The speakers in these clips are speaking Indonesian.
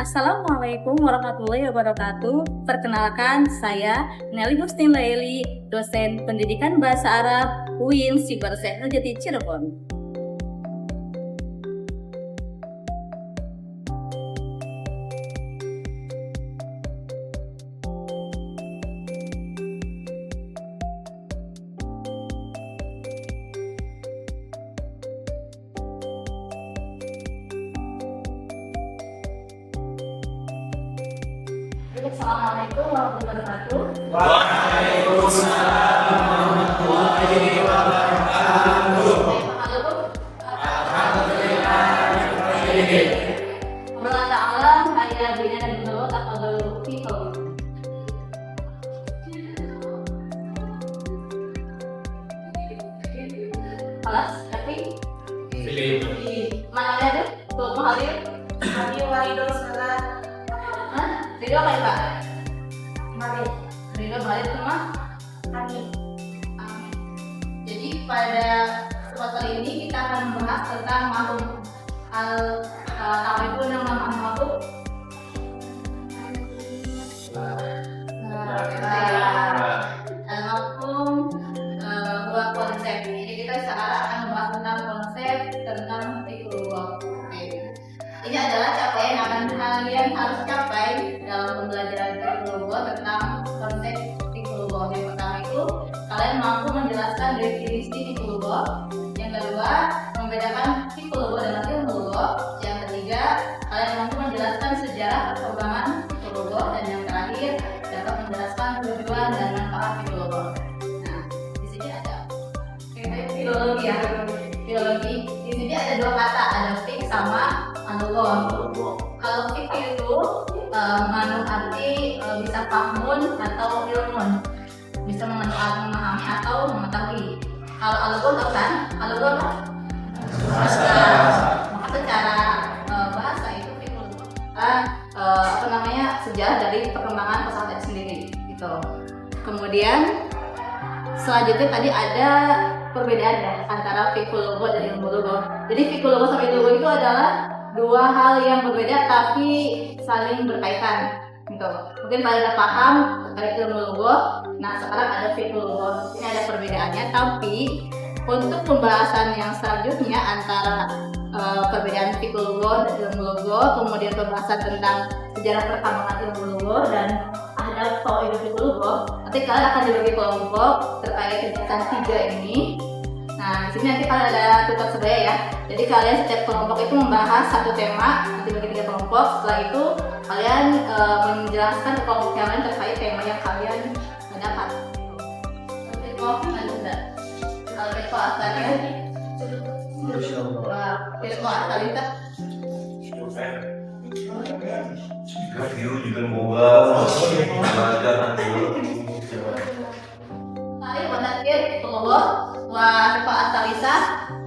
Assalamualaikum warahmatullahi wabarakatuh. Perkenalkan, saya Nelly Hustin Laili, dosen pendidikan bahasa Arab UIN Sibersekno Jati Cirebon. Assalamualaikum warahmatullahi wabarakatuh. Waalaikumsalam warahmatullahi wabarakatuh. Allah Ta'ala hanya bina dan menurut atau berfikir. Alas, tapi mana ada tuh hadir? Hadir Walido Salat Ridho apa ya Pak? Mari Ridho balik semua? Amin. Jadi pada kesempatan kali ini kita akan membahas tentang mafhum al-ta'rifun yang mafhum al-mafhum buat konsep. Jadi kita sekarang akan membahas tentang konsep tentang fiqhullah. Ini adalah capaian yang akan kalian harus capai dalam pembelajaran fiqhullah tentang konsep fiqhullah. Yang pertama itu kalian mampu menjelaskan definisi fiqhullah. Yang kedua, membedakan fiqhullah dengan ilmullah. Yang ketiga, kalian mampu menjelaskan sejarah perkembangan fiqhullah. Dan yang terakhir, dapat menjelaskan tujuan dan manfaat fiqhullah. Nah, di sini ada filologi ya. Filologi. Di sini ada dua kata, ada fiqh sama analog. Kalau fiqh itu mengandung arti bisa fahmun atau ilmun, bisa memahami atau mengetahui. Kalau algon kan, algon bahasa. Maka secara bahasa itu fiqh sejarah dari perkembangan pesawat itu sendiri gitu. Kemudian selanjutnya tadi ada perbedaan ya antara fiqhul lughah dan ilmu lughah. Jadi fiqhul lughah sama ilmu lughah itu adalah dua hal yang berbeda tapi saling berkaitan gitu. Mungkin kalian udah paham terkait ilmu lughah. Nah, sekarang ada fiqhul lughah. Ini ada perbedaannya, tapi untuk pembahasan yang selanjutnya antara perbedaan fiqhul lughah dan ilmu lughah, kemudian pembahasan tentang sejarah perkembangan ilmu lughah dan ada fawaid fiqhul lughah. Nanti kalian akan dibagi kelompok terkait kegiatan 3 ini. Nah, di sini nanti kalian ada tutor sebaya ya. Jadi kalian setiap kelompok itu membahas satu tema, nanti bagi 3 kelompok. Setelah itu kalian menjelaskan ke kelompok yang lain terkait tema yang kalian mendapat. Kalau itu asalnya, ilmu asalitas. Review juga mau belajar nanti. Saya menakir Allah wa faat talisa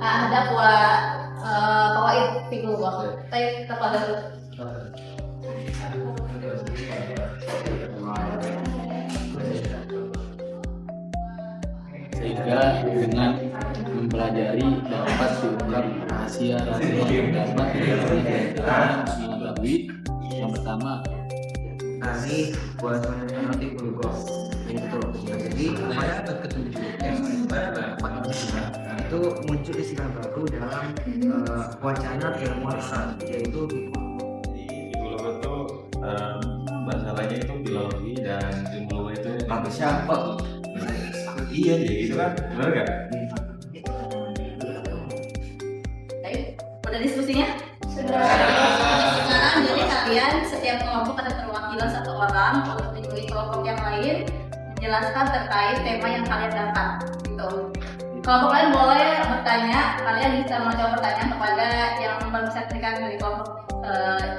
ada fawaid fiqhullah. Saya kepada sehingga dengan mempelajari dapat diungkap rahasia-rahasia yang dapat mengetahui. Yang pertama, kami buat mengerti kulgos itu. Jadi pada ketujuh itu muncul istilah baru dalam wacana ilmu asal, yaitu Fiqhullah itu masalahnya itu biologi dan ilmu itu apa siapa? iya jadi gitu kan, benar nggak? Udah diskusinya? Sudah. Sekarang jadi kalian setiap kelompok ada perwakilan 1 orang untuk mengikuti kelompok yang lain menjelaskan terkait tema yang kalian dapat gitu. Kelompok lain boleh bertanya, kalian bisa menjawab pertanyaan kepada yang mempersiapkan dari kelompok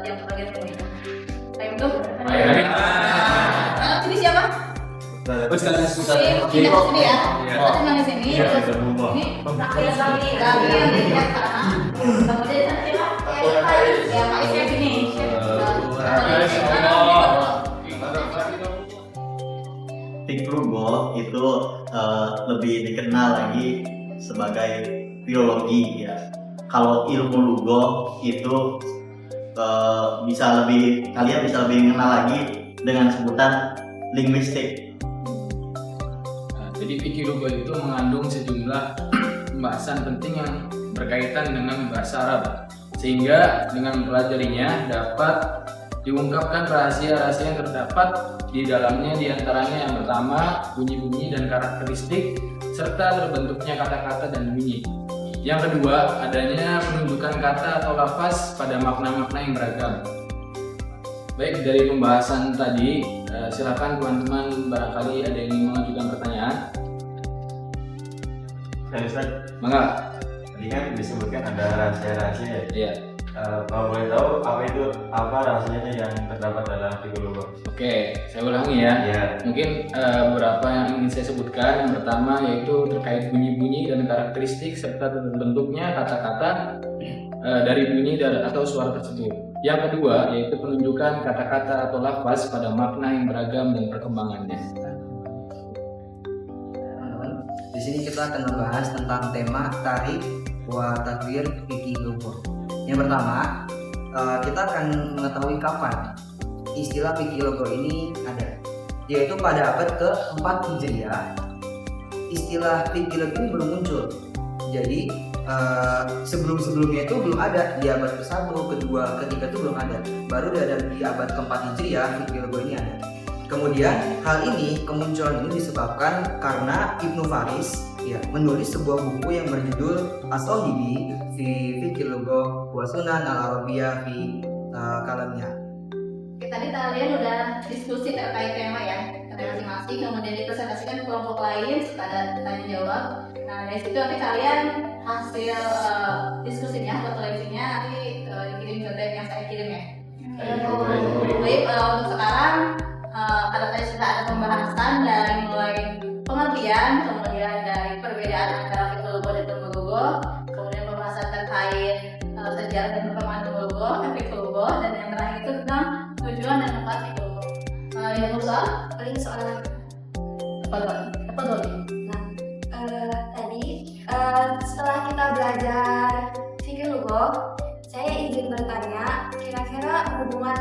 yang bagian ini. Ayo tuh. Kalau ini siapa? sekarang Kita sini ya. Kita cuma di sini. Iya, Terus kita rumah. ini kami yang di sana. Kemudian ya Pak Isya sini. Fiqhullah itu lebih dikenal lagi sebagai biologi ya. Kalau ilmu lughah itu kalian bisa lebih mengenal lagi dengan sebutan linguistik. Nah, jadi fikih lugah itu mengandung sejumlah pembahasan penting yang berkaitan dengan bahasa Arab, sehingga dengan mempelajarinya dapat diungkapkan rahasia-rahasia yang terdapat di dalamnya, diantaranya yang pertama bunyi-bunyi dan karakteristik serta terbentuknya kata-kata dan bunyi. Yang kedua, adanya penunjukan kata atau lafaz pada makna-makna yang beragam. Baik, dari pembahasan tadi, silakan teman-teman barangkali ada yang ingin mengajukan pertanyaan. Saya Ustaz, Mangga. tadi kan disebutkan ada rahasia-rahasia ya. Iya. Kalau boleh tahu apa rahasianya yang terdapat dalam fikih lugah? Oke, saya ulangi ya. Ya. Mungkin beberapa yang ingin saya sebutkan. Yang pertama yaitu terkait bunyi-bunyi dan karakteristik serta terbentuknya kata-kata dari bunyi atau suara tersebut. Yang kedua yaitu penunjukan kata-kata atau lafaz pada makna yang beragam dan perkembangannya. Teman-teman, di sini kita akan membahas tentang tema tarikh wa tadwir fikih lugah. Yang pertama, kita akan mengetahui kapan istilah fikih lugah ini ada, yaitu pada abad ke-4 Hijriah. Istilah fikih lugah ini belum muncul. Jadi sebelum-sebelumnya itu belum ada. Di abad ke-1, ke-2, ke-3 itu belum ada. Baru ada di abad ke-4 Hijriah fikih lugah ini ada. Kemudian hal ini, kemunculan ini disebabkan karena Ibnu Faris menulis sebuah buku yang berjudul As-Sahibi fi Fikih Lugah wa Sunan al-Arabiyah fi Kalamiyah. Tadi kalian udah diskusi terkait tema ya, masing-masing, kemudian dipresentasikan kelompok lain, ada tanya jawab. Nah dari situ nanti kalian hasil diskusinya atau koleksinya nanti dikirim ke DM yang saya kirim ya. Baik, untuk sekarang karena tadi sudah ada pembahasan dari mulai pengertian, kemudian dari perbedaan antara fikih lugah dan ilmu lugah, kemudian pembahasan terkait sejarah dan perkembangan ilmu lugah, fikih lugah, dan yang terakhir itu tentang tujuan dan manfaat fikih lugah. Yang kedua, Paling soal apa dulu? tadi setelah kita belajar fikih lugah, saya izin bertanya, kira-kira hubungan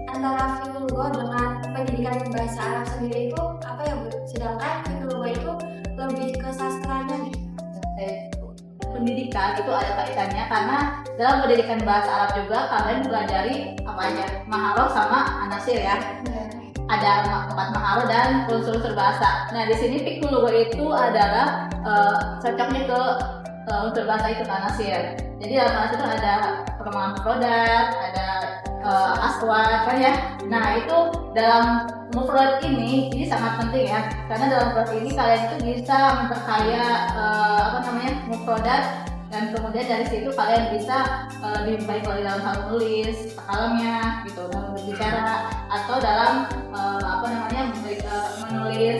antara fikih lugah dengan pendidikan bahasa Arab sendiri itu apa ya Bu? Sedangkan fikih lugah itu lebih ke sastranya nih. Pendidikan itu ada kaitannya karena dalam pendidikan bahasa Arab juga kalian pelajari apa aja, maharoh sama anasir ya. Ada 4 maharoh dan unsur-unsur bahasa. Nah di sini fikih lugah itu adalah cocoknya ke unsur bahasa itu ke anasir. Jadi dalam anasir itu ada perkembangan produk, ada aswad kan ya. Nah itu dalam mufrad ini sangat penting ya, karena dalam mufrad ini kalian itu bisa memperkaya mufradat, dan kemudian dari situ kalian bisa lebih baik lagi dalam hal menulis kalamnya gitu, dalam berbicara atau dalam menulis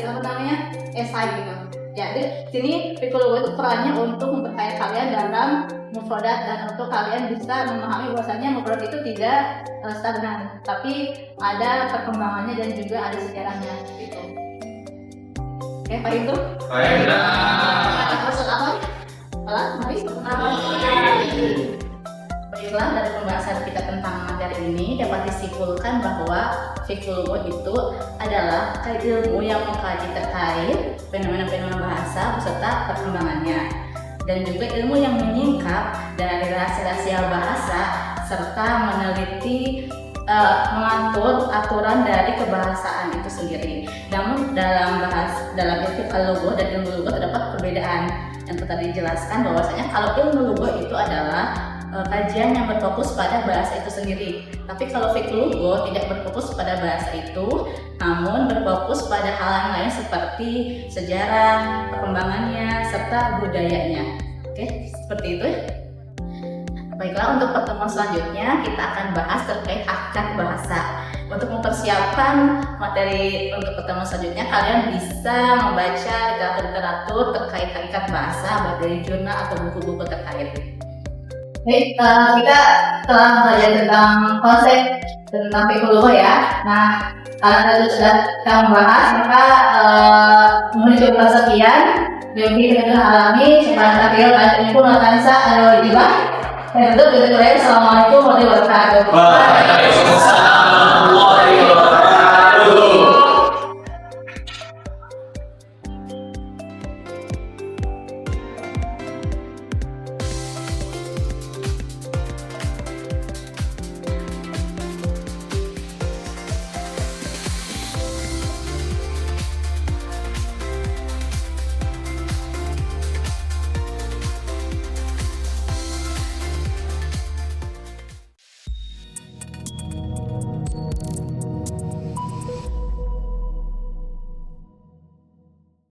esai gitu. Jadi sini fikih lugah itu perannya untuk memperkaya kalian dalam mufradat dan untuk kalian bisa memahami bahwasanya mufrad itu tidak stagnan, tapi ada perkembangannya dan juga ada sejarahnya gitu. Oke, Pak Itu? Maksud apa? Baiklah, dari pembahasan kita tentang materi ini dapat disimpulkan bahwa fikih lugah itu adalah ilmu yang mengkaji terkait fenomena-fenomena bahasa beserta perkembangannya, dan juga ilmu yang menyingkap dari rahasia-rahasia bahasa serta meneliti mengatur aturan dari kebahasaan itu sendiri. Namun dalam fikih lugah dan ilmu lugah terdapat perbedaan yang tadi dijelaskan bahwasanya kalau ilmu lugah itu adalah kajian yang berfokus pada bahasa itu sendiri. Tapi kalau fikih lugah tidak berfokus pada bahasa itu, namun berfokus pada hal yang lain seperti sejarah, perkembangannya, serta budayanya. Oke, seperti itu. Baiklah, untuk pertemuan selanjutnya kita akan bahas terkait hakikat bahasa. Untuk mempersiapkan materi untuk pertemuan selanjutnya, kalian bisa membaca literatur terkait hakikat bahasa, baik dari jurnal atau buku-buku terkait. Baik, kita telah belajar tentang konsep tentang fikih lugah ya. Nah, karena tadi sudah kita membahas, maka menuju sekian. Demi kita alami, sepanjang akhir, pun akan ada Saya tutup dengan Assalamualaikum warahmatullahi wabarakatuh. Wah.